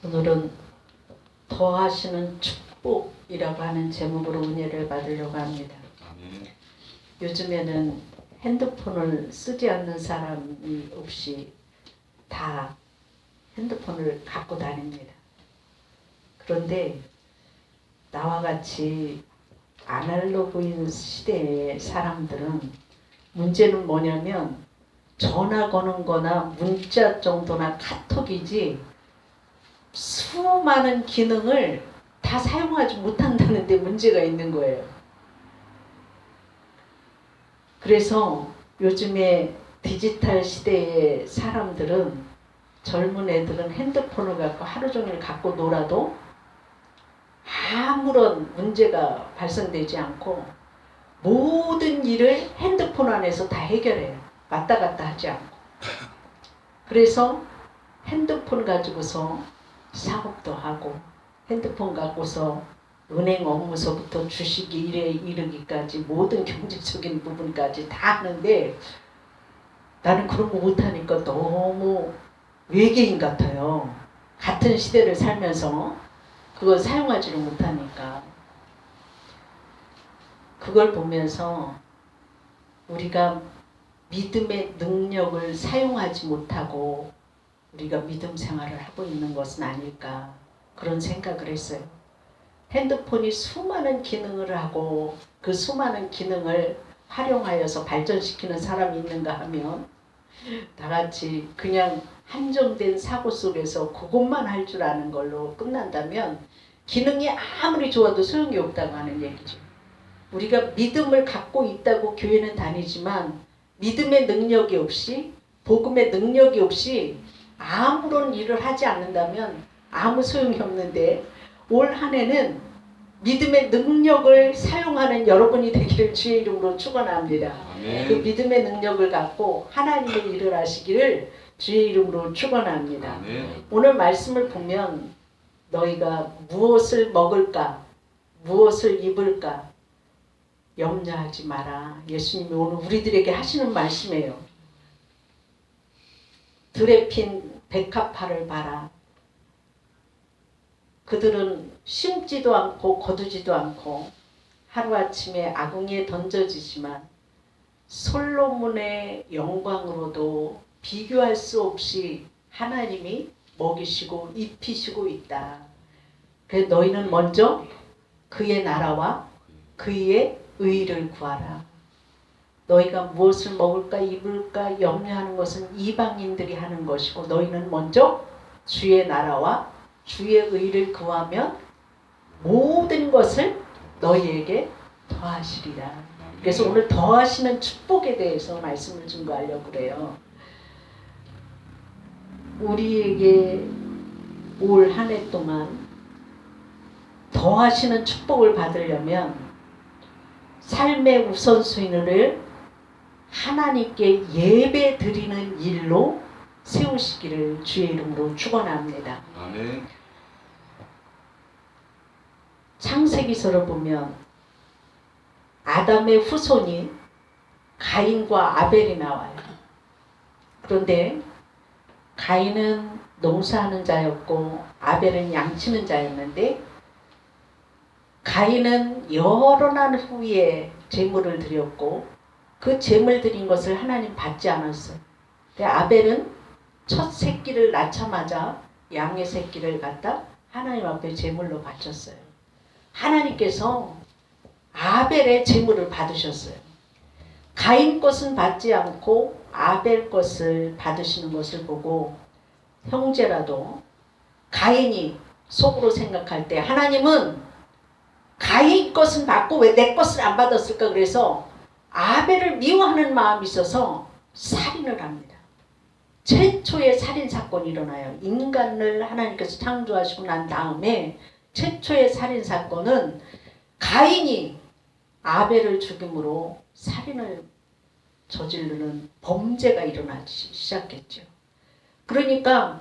오늘은 더하시는 축복이라고 하는 제목으로 은혜를 받으려고 합니다. 아멘. 요즘에는 핸드폰을 쓰지 않는 사람이 없이 다 핸드폰을 갖고 다닙니다. 그런데 나와 같이 아날로그인 시대의 사람들은 문제는 뭐냐면 전화 거는 거나 문자 정도나 카톡이지 수많은 기능을 다 사용하지 못한다는 데 문제가 있는 거예요. 그래서 요즘에 디지털 시대의 사람들은, 젊은 애들은 핸드폰을 갖고 하루 종일 갖고 놀아도 아무런 문제가 발생되지 않고 모든 일을 핸드폰 안에서 다 해결해요. 왔다 갔다 하지 않고. 그래서 핸드폰 가지고서 사업도 하고, 핸드폰 갖고서 은행 업무서부터 주식 일에 이르기까지 모든 경제적인 부분까지 다 하는데, 나는 그런 거 못하니까 너무 외계인 같아요. 같은 시대를 살면서 그걸 사용하지를 못하니까. 그걸 보면서 우리가 믿음의 능력을 사용하지 못하고 우리가 믿음 생활을 하고 있는 것은 아닐까, 그런 생각을 했어요. 핸드폰이 수많은 기능을 하고 그 수많은 기능을 활용하여서 발전시키는 사람이 있는가 하면, 다같이 그냥 한정된 사고 속에서 그것만 할 줄 아는 걸로 끝난다면 기능이 아무리 좋아도 소용이 없다고 하는 얘기죠. 우리가 믿음을 갖고 있다고 교회는 다니지만 믿음의 능력이 없이, 복음의 능력이 없이 아무런 일을 하지 않는다면 아무 소용이 없는데, 올 한 해는 믿음의 능력을 사용하는 여러분이 되기를 주의 이름으로 축원합니다. 아멘. 그 믿음의 능력을 갖고 하나님의 일을 하시기를 주의 이름으로 축원합니다. 아멘. 오늘 말씀을 보면 너희가 무엇을 먹을까, 무엇을 입을까 염려하지 마라. 예수님이 오늘 우리들에게 하시는 말씀이에요. 들에 핀 백합화를 봐라. 그들은 심지도 않고 거두지도 않고 하루아침에 아궁이에 던져지지만 솔로몬의 영광으로도 비교할 수 없이 하나님이 먹이시고 입히시고 있다. 그래서 너희는 먼저 그의 나라와 그의 의를 구하라. 너희가 무엇을 먹을까 입을까 염려하는 것은 이방인들이 하는 것이고, 너희는 먼저 주의 나라와 주의 의를 구하면 모든 것을 너희에게 더하시리라. 그래서 오늘 더하시는 축복에 대해서 말씀을 증거하려고 그래요. 우리에게 올 한 해 동안 더하시는 축복을 받으려면 삶의 우선순위를 하나님께 예배 드리는 일로 세우시기를 주의 이름으로 축원합니다. 아멘. 창세기서를 보면 아담의 후손인 가인과 아벨이 나와요. 그런데 가인은 농사하는 자였고 아벨은 양치는 자였는데, 가인은 여러 날 후에 제물을 드렸고 그 제물 드린 것을 하나님 받지 않았어요. 근데 아벨은 첫 새끼를 낳자마자 양의 새끼를 갖다 하나님 앞에 제물로 바쳤어요. 하나님께서 아벨의 제물을 받으셨어요. 가인 것은 받지 않고 아벨 것을 받으시는 것을 보고 형제라도 가인이 속으로 생각할 때 하나님은 가인 것은 받고 왜 내 것을 안 받았을까, 그래서 아벨을 미워하는 마음이 있어서 살인을 합니다. 최초의 살인사건이 일어나요. 인간을 하나님께서 창조하시고 난 다음에 최초의 살인사건은 가인이 아벨을 죽임으로 살인을 저지르는 범죄가 일어나기 시작했죠. 그러니까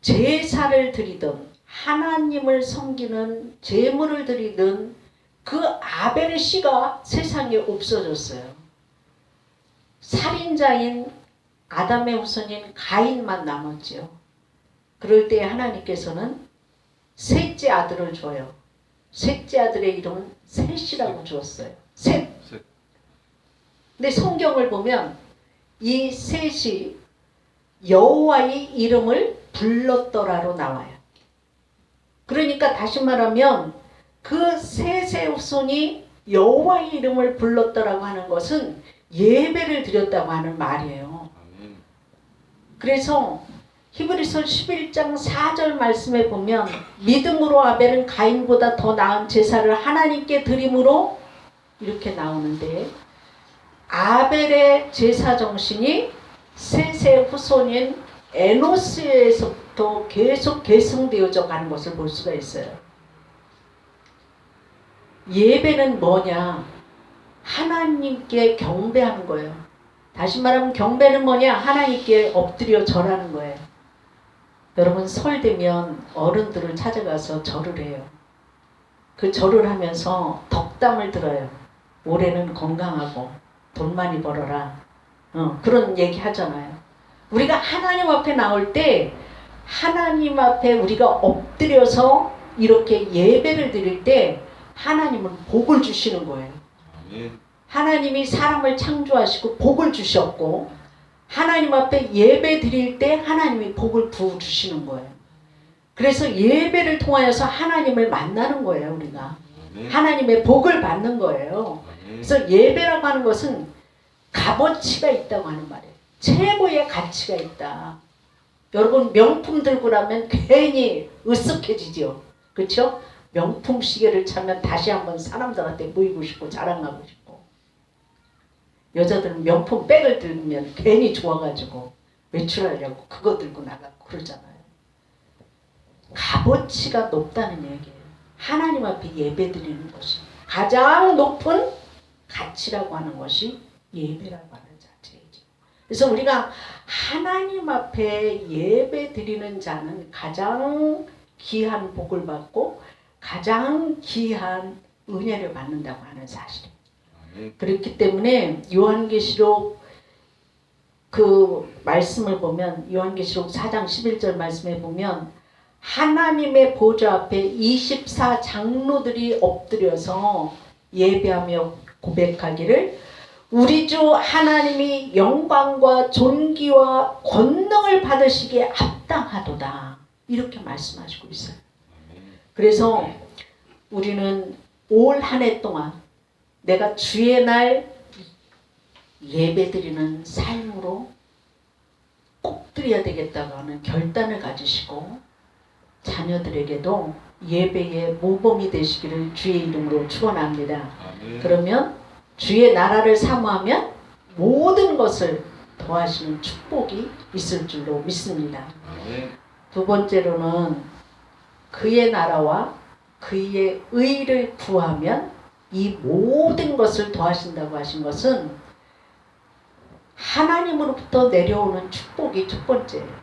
제사를 드리든 하나님을 섬기는 제물을 드리든 그 아벨의 씨가 세상에 없어졌어요. 살인자인 아담의 후손인 가인만 남았지요. 그럴 때 하나님께서는 셋째 아들을 줘요. 셋째 아들의 이름은 셋이라고 주었어요. 셋. 근데 성경을 보면 이 셋이 여호와의 이름을 불렀더라로 나와요. 그러니까 다시 말하면 그 셋의 후손이 여호와의 이름을 불렀더라고 하는 것은 예배를 드렸다고 하는 말이에요. 그래서 히브리서 11장 4절 말씀에 보면 믿음으로 아벨은 가인보다 더 나은 제사를 하나님께 드림으로 이렇게 나오는데 아벨의 제사 정신이 셋의 후손인 에노스에서부터 계속 계승되어져 가는 것을 볼 수가 있어요. 예배는 뭐냐? 하나님께 경배하는 거예요. 다시 말하면 경배는 뭐냐? 하나님께 엎드려 절하는 거예요. 여러분 설 되면 어른들을 찾아가서 절을 해요. 그 절을 하면서 덕담을 들어요. 올해는 건강하고 돈 많이 벌어라. 그런 얘기 하잖아요. 우리가 하나님 앞에 나올 때 하나님 앞에 우리가 엎드려서 이렇게 예배를 드릴 때 하나님은 복을 주시는 거예요. 하나님이 사람을 창조하시고 복을 주셨고 하나님 앞에 예배 드릴 때 하나님이 복을 부어주시는 거예요. 그래서 예배를 통하여서 하나님을 만나는 거예요. 우리가 하나님의 복을 받는 거예요. 그래서 예배라고 하는 것은 값어치가 있다고 하는 말이에요. 최고의 가치가 있다. 여러분 명품 들고 나면 괜히 으쓱해지죠. 그렇죠? 명품 시계를 차면 다시 한번 사람들한테 보이고 싶고 자랑하고 싶고 여자들은 명품 백을 들면 괜히 좋아가지고 외출하려고 그거 들고 나가고 그러잖아요. 값어치가 높다는 얘기예요. 하나님 앞에 예배 드리는 것이 가장 높은 가치라고 하는 것이 예배라고 하는 자체이죠. 그래서 우리가 하나님 앞에 예배 드리는 자는 가장 귀한 복을 받고 가장 귀한 은혜를 받는다고 하는 사실이에요. 그렇기 때문에 요한계시록 그 말씀을 보면 요한계시록 4장 11절 말씀에 보면 하나님의 보좌 앞에 24장로들이 엎드려서 예배하며 고백하기를 우리 주 하나님이 영광과 존귀와 권능을 받으시기에 합당하도다 이렇게 말씀하시고 있어요. 그래서 우리는 올 한 해 동안 내가 주의 날 예배드리는 삶으로 꼭 드려야 되겠다고 하는 결단을 가지시고 자녀들에게도 예배의 모범이 되시기를 주의 이름으로 축원합니다. 그러면 주의 나라를 사모하면 모든 것을 더하시는 축복이 있을 줄로 믿습니다. 두 번째로는 그의 나라와 그의 의를 구하면 이 모든 것을 더하신다고 하신 것은 하나님으로부터 내려오는 축복이 첫 번째예요.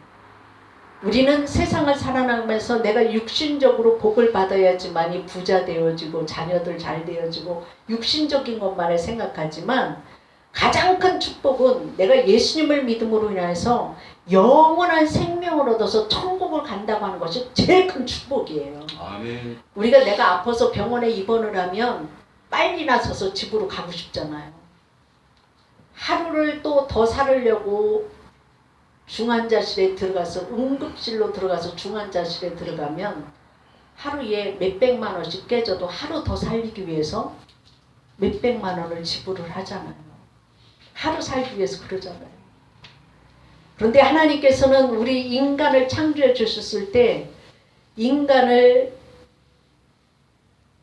우리는 세상을 살아나가면서 내가 육신적으로 복을 받아야지만이 부자 되어지고 자녀들 잘 되어지고 육신적인 것만을 생각하지만 가장 큰 축복은 내가 예수님을 믿음으로 인해서 영원한 생명을 얻어서 천국을 간다고 하는 것이 제일 큰 축복이에요. 아멘. 우리가 내가 아파서 병원에 입원을 하면 빨리 나서서 집으로 가고 싶잖아요. 하루를 또 더 살으려고 중환자실에 들어가서 응급실로 들어가서 중환자실에 들어가면 하루에 몇백만 원씩 깨져도 하루 더 살리기 위해서 몇백만 원을 지불을 하잖아요. 하루 살기 위해서 그러잖아요. 그런데 하나님께서는 우리 인간을 창조해 주셨을 때 인간을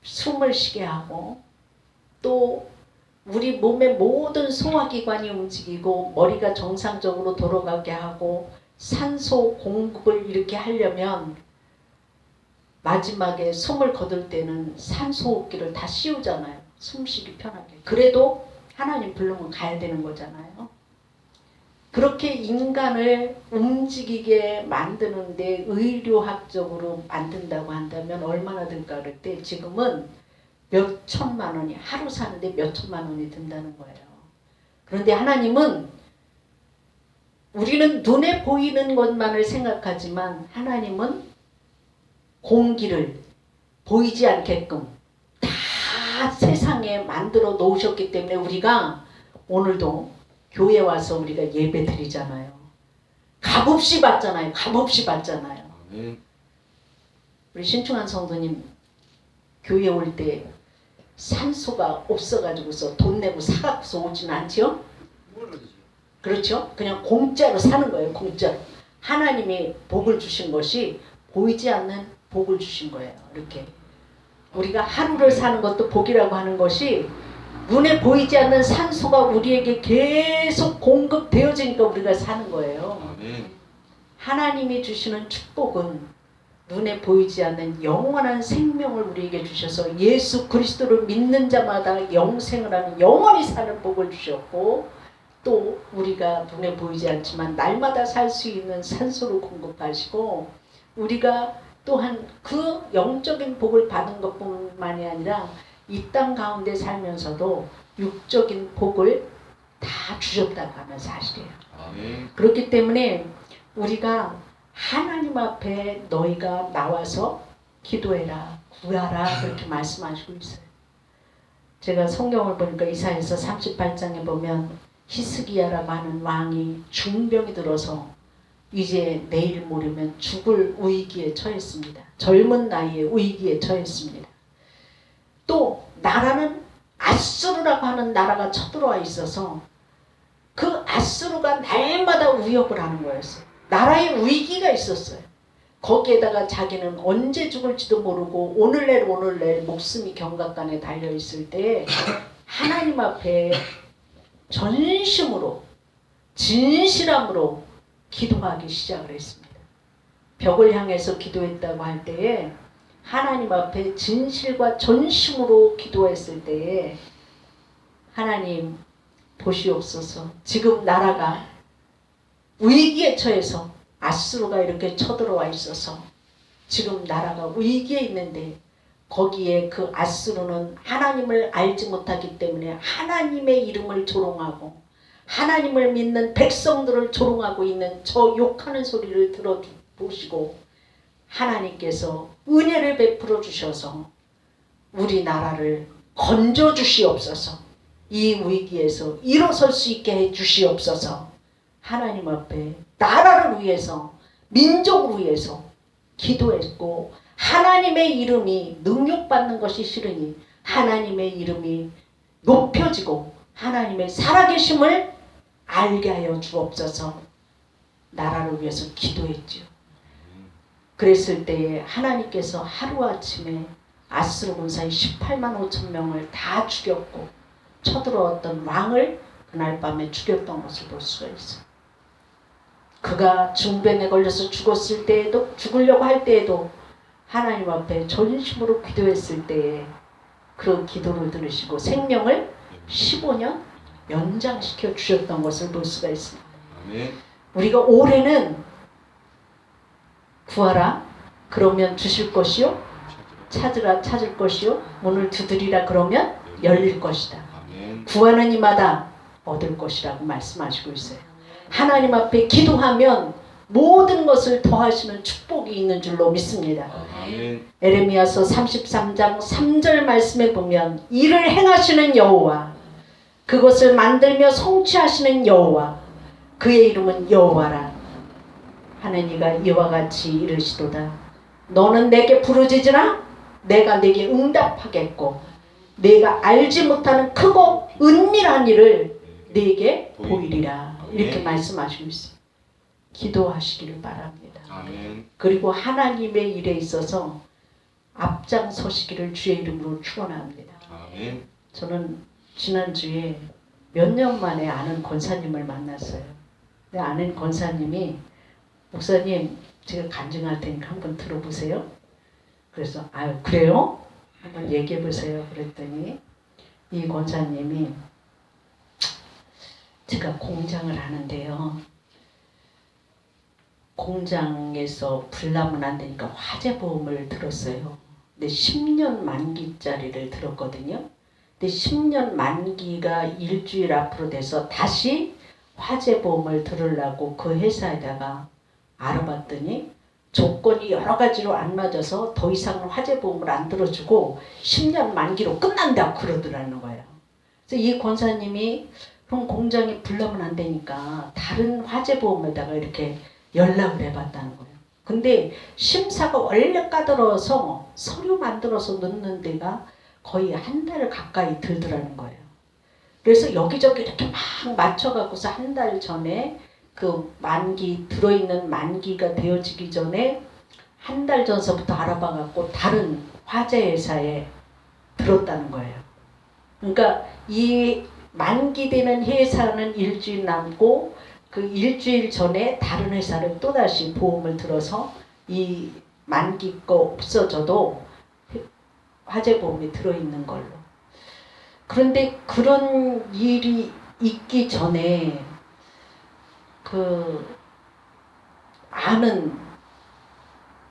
숨을 쉬게 하고 또 우리 몸의 모든 소화기관이 움직이고 머리가 정상적으로 돌아가게 하고 산소 공급을 이렇게 하려면 마지막에 숨을 거둘 때는 산소호흡기를 다 씌우잖아요. 숨쉬기 편하게. 그래도 하나님 부르면 가야 되는 거잖아요. 그렇게 인간을 움직이게 만드는데 의료학적으로 만든다고 한다면 얼마나 들까 그럴 때 지금은 몇 천만 원이 하루 사는데 몇 천만 원이 든다는 거예요. 그런데 하나님은 우리는 눈에 보이는 것만을 생각하지만 하나님은 공기를 보이지 않게끔 다 세상에 만들어 놓으셨기 때문에 우리가 오늘도 교회 와서 우리가 예배 드리잖아요. 값없이 받잖아요. 값없이 받잖아요. 우리 신충한 성도님 교회 올 때 산소가 없어가지고서 돈 내고 사갖고서 오진 않지요? 그렇죠? 그냥 공짜로 사는 거예요. 공짜로. 하나님이 복을 주신 것이 보이지 않는 복을 주신 거예요. 이렇게 우리가 하루를 사는 것도 복이라고 하는 것이 눈에 보이지 않는 산소가 우리에게 계속 공급되어지니까 우리가 사는 거예요. 하나님이 주시는 축복은 눈에 보이지 않는 영원한 생명을 우리에게 주셔서 예수 그리스도를 믿는 자마다 영생을 하는 영원히 사는 복을 주셨고, 또 우리가 눈에 보이지 않지만 날마다 살 수 있는 산소를 공급하시고, 우리가 또한 그 영적인 복을 받은 것뿐만이 아니라 이 땅 가운데 살면서도 육적인 복을 다 주셨다고 하는 사실이에요. 그렇기 때문에 우리가 하나님 앞에 너희가 나와서 기도해라, 구하라 그렇게 말씀하시고 있어요. 제가 성경을 보니까 이사야서 38장에 보면 히스기야라고 하는 왕이 중병이 들어서 이제 내일 모레면 죽을 위기에 처했습니다. 젊은 나이에 위기에 처했습니다. 또 나라는 아수르라고 하는 나라가 쳐들어와 있어서 그 아수르가 날마다 위협을 하는 거였어요. 나라에 위기가 있었어요. 거기에다가 자기는 언제 죽을지도 모르고 오늘날 목숨이 경각간에 달려있을 때 하나님 앞에 전심으로 진실함으로 기도하기 시작을 했습니다. 벽을 향해서 기도했다고 할 때에 하나님 앞에 진실과 전심으로 기도했을 때에 하나님 보시옵소서, 지금 나라가 위기에 처해서 아수르가 이렇게 쳐들어와 있어서 지금 나라가 위기에 있는데 거기에 그 아수르는 하나님을 알지 못하기 때문에 하나님의 이름을 조롱하고 하나님을 믿는 백성들을 조롱하고 있는 저 욕하는 소리를 들어보시고 하나님께서 은혜를 베풀어 주셔서 우리나라를 건져 주시옵소서, 이 위기에서 일어설 수 있게 해 주시옵소서. 하나님 앞에 나라를 위해서 민족을 위해서 기도했고, 하나님의 이름이 능욕받는 것이 싫으니 하나님의 이름이 높여지고 하나님의 살아계심을 알게 하여 주옵소서 나라를 위해서 기도했지요. 그랬을 때에 하나님께서 하루아침에 아수르 군사의 18만 5천 명을 다 죽였고 쳐들어왔던 왕을 그날 밤에 죽였던 것을 볼 수가 있어요. 그가 중병에 걸려서 죽었을 때에도, 죽으려고 할 때에도 하나님 앞에 전심으로 기도했을 때에 그 기도를 들으시고 생명을 15년 연장시켜 주셨던 것을 볼 수가 있습니다. 우리가 올해는 구하라 그러면 주실 것이요, 찾으라 찾을 것이요, 문을 두드리라 그러면 열릴 것이다. 구하는 이마다 얻을 것이라고 말씀하시고 있어요. 하나님 앞에 기도하면 모든 것을 더하시는 축복이 있는 줄로 믿습니다. 에레미야서 33장 3절 말씀에 보면 이를 행하시는 여호와, 그것을 만들며 성취하시는 여호와, 그의 이름은 여호와라 하는 이가 이와 같이 이르시도다. 너는 내게 부르짖으라, 내가 내게 응답하겠고 내가 알지 못하는 크고 은밀한 일을 내게 보이리라. 이렇게 말씀하시고 있어요. 기도하시기를 바랍니다. 아멘. 그리고 하나님의 일에 있어서 앞장서시기를 주의 이름으로 축원합니다. 아멘. 저는 지난주에 몇 년 만에 아는 권사님을 만났어요. 아는 권사님이 목사님 제가 간증할 테니까 한번 들어보세요. 그래서 아유 그래요? 한번 얘기해 보세요. 그랬더니 이 권사님이 제가 공장을 하는데요. 공장에서 불나면 안 되니까 화재보험을 들었어요. 근데 10년 만기짜리를 들었거든요. 근데 10년 만기가 일주일 앞으로 돼서 다시 화재보험을 들으려고 그 회사에다가 알아봤더니 조건이 여러 가지로 안 맞아서 더 이상 화재보험을 안 들어주고 10년 만기로 끝난다고 그러더라는 거예요. 그래서 이 권사님이 그럼 공장이 불나면 안 되니까 다른 화재보험에다가 이렇게 연락을 해봤다는 거예요. 근데 심사가 원래 까다로워서 서류 만들어서 넣는 데가 거의 한 달 가까이 들더라는 거예요. 그래서 여기저기 이렇게 막 맞춰갖고서 한 달 전에 그 만기 들어있는 만기가 되어지기 전에 한 달 전서부터 알아봐갖고 다른 화재 회사에 들었다는 거예요. 그러니까 이 만기되는 회사는 일주일 남고 그 일주일 전에 다른 회사를 또다시 보험을 들어서 이 만기 거 없어져도 화재보험이 들어있는 걸로. 그런데 그런 일이 있기 전에 그 아는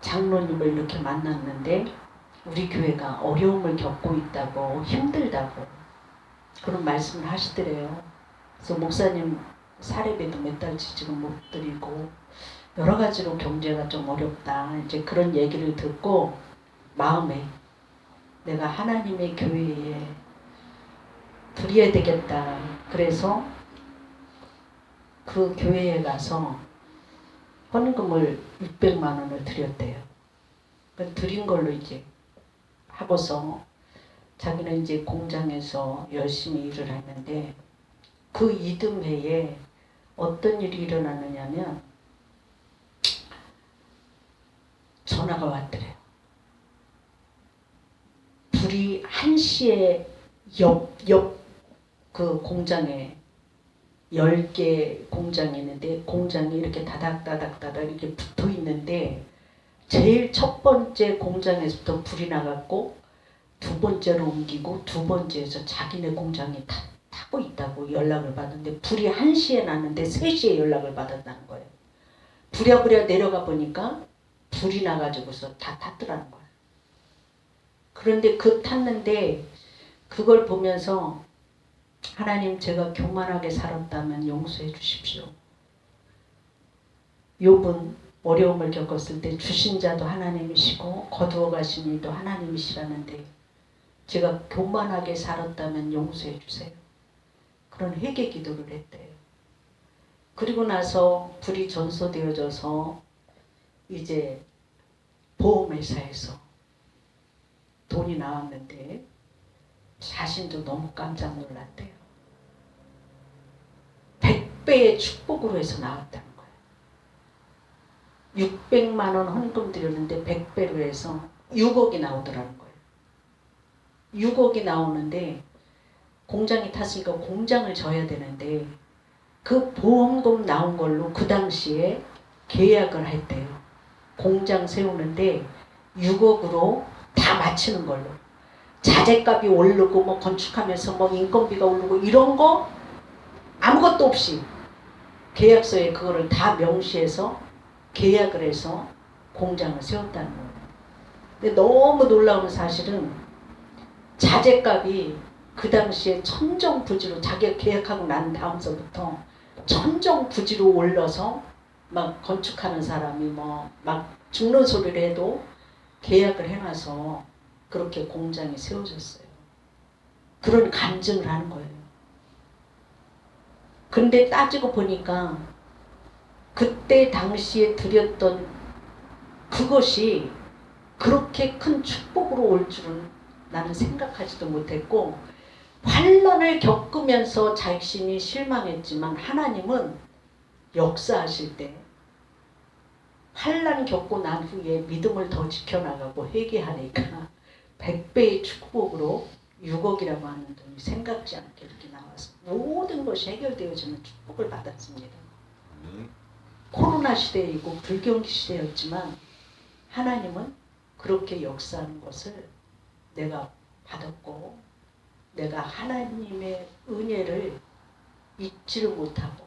장로님을 이렇게 만났는데 우리 교회가 어려움을 겪고 있다고 힘들다고 그런 말씀을 하시더래요. 그래서 목사님 사례비도 몇 달치 지금 못 드리고 여러 가지로 경제가 좀 어렵다 이제 그런 얘기를 듣고 마음에 내가 하나님의 교회에 드려야 되겠다. 그래서 그 교회에 가서 헌금을 600만 원을 드렸대요. 그 드린 걸로 이제 하고서 자기는 이제 공장에서 열심히 일을 하는데 그 이듬해에 어떤 일이 일어나느냐면 전화가 왔더래요. 불이 1시에 옆 그 공장에 10개 공장이 있는데 공장이 이렇게 다닥다닥다닥 이렇게 붙어 있는데 제일 첫 번째 공장에서부터 불이 나갔고 두 번째로 옮기고 두 번째에서 자기네 공장이 타고 있다고 연락을 받았는데 불이 1시에 났는데 3시에 연락을 받았다는 거예요. 부랴부랴 내려가 보니까 불이 나가지고서 다 탔더라는 거예요. 그런데 그 탔는데 그걸 보면서 하나님 제가 교만하게 살았다면 용서해 주십시오. 욥은 어려움을 겪었을 때 주신 자도 하나님이시고 거두어 가신 이도 하나님이시라는데 제가 교만하게 살았다면 용서해 주세요. 그런 회개 기도를 했대요. 그리고 나서 불이 전소되어져서 이제 보험회사에서 돈이 나왔는데 자신도 너무 깜짝 놀랐대요. 100배의 축복으로 해서 나왔다는 거예요. 600만 원 헌금 드렸는데 100배로 해서 6억이 나오더라는 거예요. 6억이 나오는데 공장이 탔으니까 공장을 져야 되는데 그 보험금 나온 걸로 그 당시에 계약을 했대요. 공장 세우는데 6억으로 다 맞추는 걸로. 자재값이 오르고 뭐 건축하면서 뭐 인건비가 오르고 이런 거 아무것도 없이 계약서에 그거를 다 명시해서 계약을 해서 공장을 세웠다는 거예요. 근데 너무 놀라운 사실은 자재값이 그 당시에 천정부지로 자기가 계약하고 난 다음서부터 천정부지로 올라서 막 건축하는 사람이 뭐 막 죽는 소리를 해도 계약을 해놔서 그렇게 공장이 세워졌어요. 그런 간증을 하는 거예요. 근데 따지고 보니까 그때 당시에 드렸던 그것이 그렇게 큰 축복으로 올 줄은 나는 생각하지도 못했고 환난을 겪으면서 자신이 실망했지만 하나님은 역사하실 때 환난 겪고 난 후에 믿음을 더 지켜나가고 회개하니까 100배의 축복으로 6억이라고 하는 돈이 생각지 않게 이렇게 나와서 모든 것이 해결되어지는 축복을 받았습니다. 코로나 시대이고 불경기 시대였지만 하나님은 그렇게 역사하는 것을 내가 받았고 내가 하나님의 은혜를 잊지를 못하고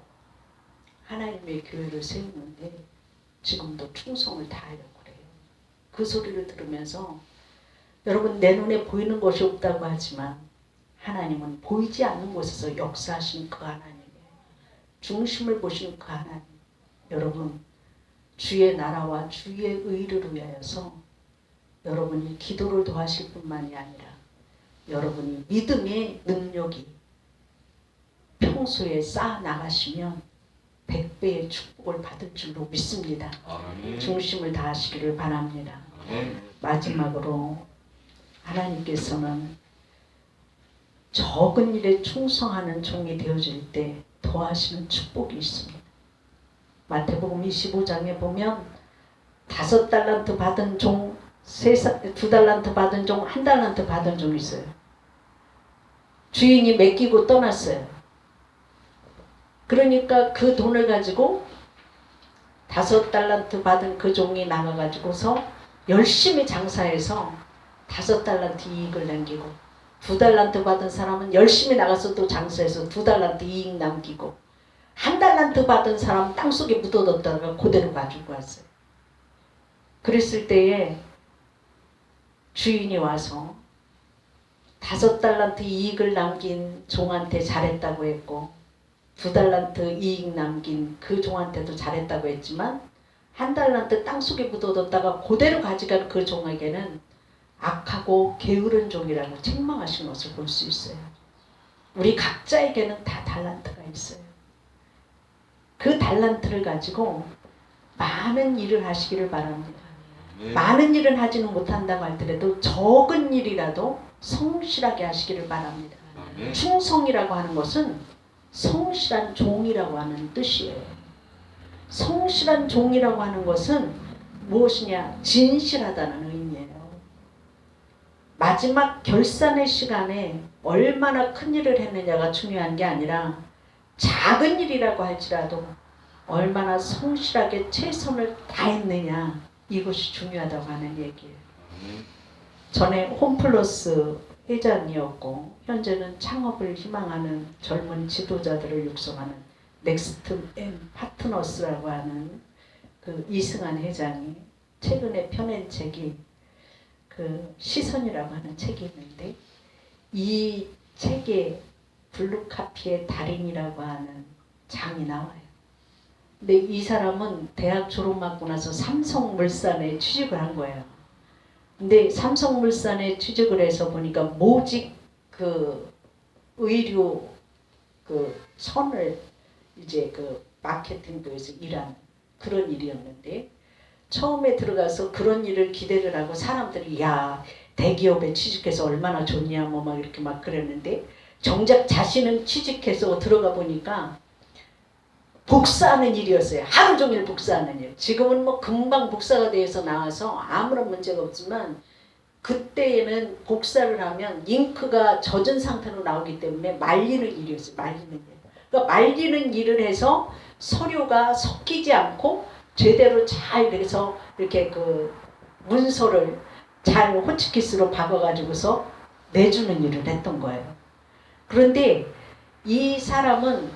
하나님의 교회를 세우는데 지금도 충성을 다하려고 그래요. 그 소리를 들으면서 여러분 내 눈에 보이는 것이 없다고 하지만 하나님은 보이지 않는 곳에서 역사하신 그 하나님이에요. 중심을 보신 그 하나님, 여러분 주의 나라와 주의 의를 위하여서 여러분이 기도를 더하실 뿐만이 아니라 여러분이 믿음의 능력이 평소에 쌓아 나가시면 100배의 축복을 받을 줄로 믿습니다. 아멘. 중심을 다하시기를 바랍니다. 아멘. 마지막으로 하나님께서는 적은 일에 충성하는 종이 되어질 때 더하시는 축복이 있습니다. 마태복음 25장에 보면 5달란트 받은 종, 2달란트 받은 종, 1달란트 받은 종이 있어요. 주인이 맡기고 떠났어요. 그러니까 그 돈을 가지고 5달란트 받은 그 종이 나가가지고서 열심히 장사해서 5달란트 이익을 남기고, 2달란트 받은 사람은 열심히 나가서 또 장사해서 2달란트 이익 남기고, 1달란트 받은 사람 땅속에 묻어뒀다가 그대로 가지고 왔어요. 그랬을 때에 주인이 와서 5달란트 이익을 남긴 종한테 잘했다고 했고, 2달란트 이익 남긴 그 종한테도 잘했다고 했지만, 1달란트 땅속에 묻어뒀다가 그대로 가져간 그 종에게는 악하고 게으른 종이라고 책망하신 것을 볼 수 있어요. 우리 각자에게는 다 달란트가 있어요. 그 달란트를 가지고 많은 일을 하시기를 바랍니다. 많은 일은 하지는 못한다고 할지라도 적은 일이라도 성실하게 하시기를 바랍니다. 충성이라고 하는 것은 성실한 종이라고 하는 뜻이에요. 성실한 종이라고 하는 것은 무엇이냐? 진실하다는 의미예요. 마지막 결산의 시간에 얼마나 큰 일을 했느냐가 중요한 게 아니라 작은 일이라고 할지라도 얼마나 성실하게 최선을 다했느냐, 이것이 중요하다고 하는 얘기예요. 전에 홈플러스 회장이었고 현재는 창업을 희망하는 젊은 지도자들을 육성하는 넥스트 M 파트너스라고 하는 그 이승환 회장이 최근에 펴낸 책이 그 시선이라고 하는 책이 있는데, 이 책에 블루카피의 달인이라고 하는 장이 나와요. 근데 이 사람은 대학 졸업하고 나서 삼성물산에 취직을 한 거예요. 근데 삼성물산에 취직을 해서 보니까 모직 그 의류 그 선을 이제 그 마케팅부에서 일하는 그런 일이었는데, 처음에 들어가서 그런 일을 기대를 하고 사람들이 야 대기업에 취직해서 얼마나 좋냐 뭐 막 이렇게 막 그랬는데, 정작 자신은 취직해서 들어가 보니까 복사하는 일이었어요. 하루 종일 복사하는 일. 지금은 뭐 금방 복사가 돼서 나와서 아무런 문제가 없지만, 그때에는 복사를 하면 잉크가 젖은 상태로 나오기 때문에 말리는 일이었어요. 말리는 일. 그러니까 말리는 일을 해서 서류가 섞이지 않고 제대로 잘 돼서 이렇게 그 문서를 잘 호치키스로 박아가지고서 내주는 일을 했던 거예요. 그런데 이 사람은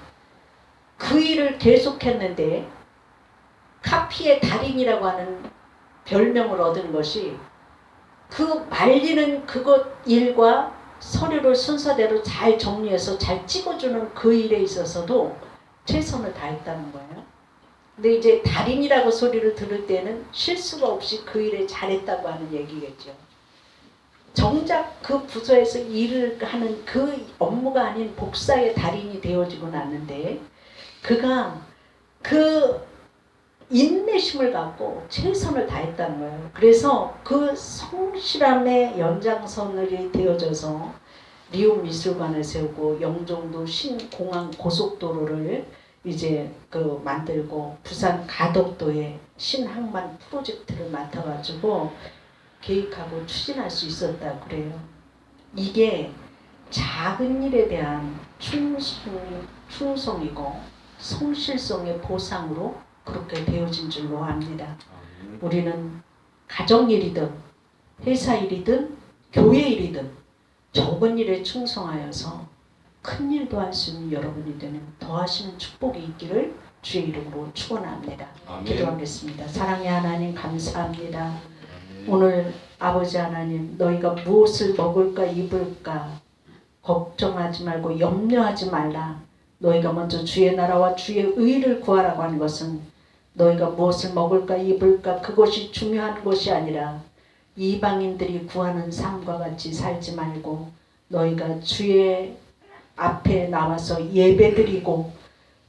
그 일을 계속했는데 카피의 달인이라고 하는 별명을 얻은 것이 그 말리는 그것 일과 서류를 순서대로 잘 정리해서 잘 찍어주는 그 일에 있어서도 최선을 다했다는 거예요. 근데 이제 달인이라고 소리를 들을 때는 실수가 없이 그 일에 잘했다고 하는 얘기겠죠. 정작 그 부서에서 일을 하는 그 업무가 아닌 복사의 달인이 되어지고 났는데, 그가 그 인내심을 갖고 최선을 다했다는 거예요. 그래서 그 성실함의 연장선이 되어져서 리움 미술관을 세우고 영종도 신공항 고속도로를 이제 그 만들고 부산 가덕도에 신항만 프로젝트를 맡아가지고 계획하고 추진할 수 있었다 그래요. 이게 작은 일에 대한 충성이고 성실성의 보상으로 그렇게 되어진 줄로 압니다. 우리는 가정일이든 회사 일이든 교회 일이든 적은 일에 충성하여서 큰 일도 할 수 있는 여러분이 되는 더하시는 축복이 있기를 주의 이름으로 축원합니다. 기도하겠습니다. 사랑의 하나님 감사합니다. 오늘 아버지 하나님, 너희가 무엇을 먹을까 입을까 걱정하지 말고 염려하지 말라. 너희가 먼저 주의 나라와 주의 의를 구하라고 하는 것은 너희가 무엇을 먹을까 입을까 그것이 중요한 것이 아니라 이방인들이 구하는 삶과 같이 살지 말고 너희가 주의 앞에 나와서 예배드리고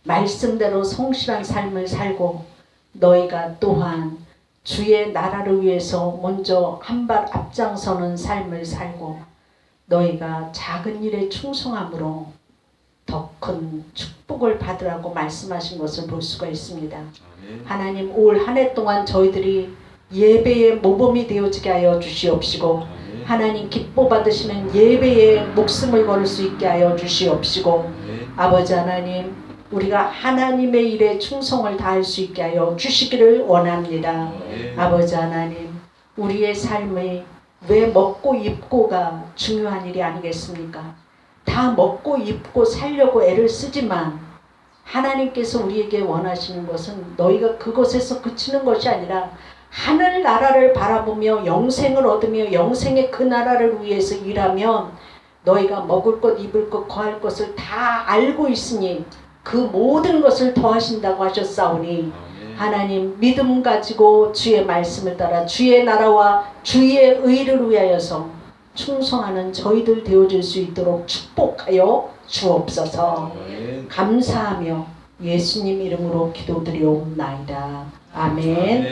말씀대로 성실한 삶을 살고 너희가 또한 주의 나라를 위해서 먼저 한 발 앞장서는 삶을 살고 너희가 작은 일에 충성함으로 더 큰 축복을 받으라고 말씀하신 것을 볼 수가 있습니다. 하나님 올 한 해 동안 저희들이 예배의 모범이 되어지게 하여 주시옵시고 하나님 기뻐 받으시는 예배에 목숨을 걸 수 있게 하여 주시옵시고 아버지 하나님 우리가 하나님의 일에 충성을 다할 수 있게 하여 주시기를 원합니다. 아버지 하나님 우리의 삶이 왜 먹고 입고가 중요한 일이 아니겠습니까? 다 먹고 입고 살려고 애를 쓰지만 하나님께서 우리에게 원하시는 것은 너희가 그것에서 그치는 것이 아니라 하늘나라를 바라보며 영생을 얻으며 영생의 그 나라를 위해서 일하면 너희가 먹을 것 입을 것 거할 것을 다 알고 있으니 그 모든 것을 더하신다고 하셨사오니 하나님 믿음 가지고 주의 말씀을 따라 주의 나라와 주의 의를 위하여서 충성하는 저희들 되어질 수 있도록 축복하여 주옵소서. 감사하며 예수님 이름으로 기도드리옵나이다. 아멘.